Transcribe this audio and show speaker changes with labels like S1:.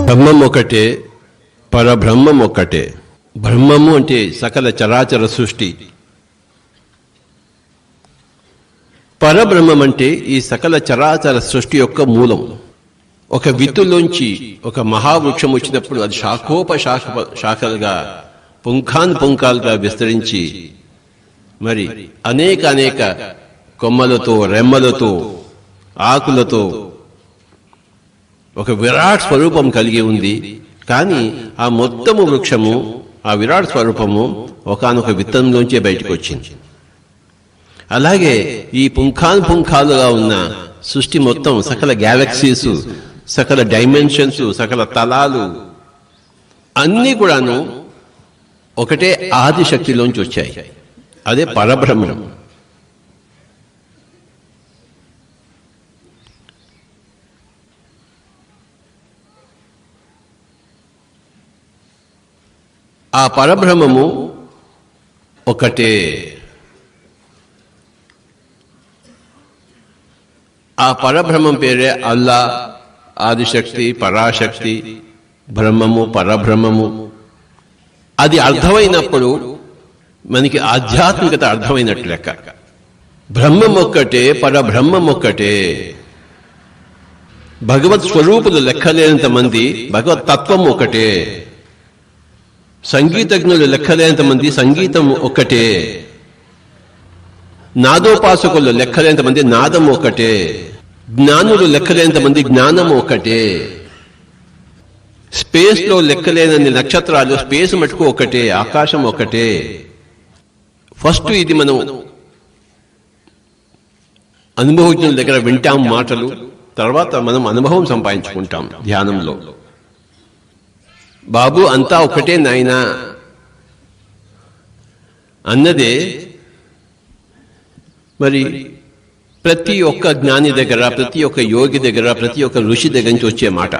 S1: బ్రహ్మం ఒకటే, పరబ్రహ్మం ఒక్కటే. బ్రహ్మము అంటే సకల చరాచర సృష్టి, పరబ్రహ్మం అంటే ఈ సకల చరాచర సృష్టి యొక్క మూలం. ఒక విత్తులోంచి ఒక మహావృక్షం వచ్చినప్పుడు అది శాఖలుగా పుంఖాలుగా విస్తరించి మరి అనేక కొమ్మలతో, రెమ్మలతో, ఆకులతో ఒక విరాట్ స్వరూపం కలిగి ఉంది. కానీ ఆ మొత్తము వృక్షము, ఆ విరాట్ స్వరూపము ఒకానొక విత్తనంలోంచే బయటకు వచ్చింది. అలాగే ఈ పుంఖాలుగా ఉన్న సృష్టి మొత్తం, సకల గ్యాలక్సీస్, సకల డైమెన్షన్స్, సకల తలాలు అన్నీ కూడాను ఒకటే ఆదిశక్తిలోంచి వచ్చాయి. అదే పరబ్రహ్మం. ఆ పరబ్రహ్మము ఒకటే. ఆ పరబ్రహ్మం పేరే అల్లా, ఆదిశక్తి, పరాశక్తి, బ్రహ్మము, పరబ్రహ్మము. అది అర్థమైనప్పుడు మనకి ఆధ్యాత్మికత అర్థమైనట్లు లెక్క. బ్రహ్మం ఒక్కటే, పరబ్రహ్మం ఒక్కటే. భగవత్ స్వరూపులు లెక్కలేనంత మంది, భగవత్ తత్వం ఒకటే. సంగీతజ్ఞులు లెక్కలేనంత మంది, సంగీతం ఒక్కటే. నాదోపాసకులు లెక్కలేనంత మంది, నాదం ఒకటే. జ్ఞానులు లెక్కలేనంత మంది, జ్ఞానం ఒకటే. స్పేస్ లో లెక్కలేనన్ని నక్షత్రాలు, స్పేస్ మటుకు ఒకటే, ఆకాశం ఒకటే. ఫస్ట్ ఇది మనం అనుభవజ్ఞుల దగ్గర వింటాం మాటలు, తర్వాత మనం అనుభవం సంపాదించుకుంటాం ధ్యానంలో. బాబు అంతా ఒకటే నాయనా అన్నదే మరి ప్రతి ఒక్క జ్ఞాని దగ్గర, ప్రతి ఒక్క యోగి దగ్గర, ప్రతి ఒక్క ఋషి దగ్గర నుంచి వచ్చే మాట.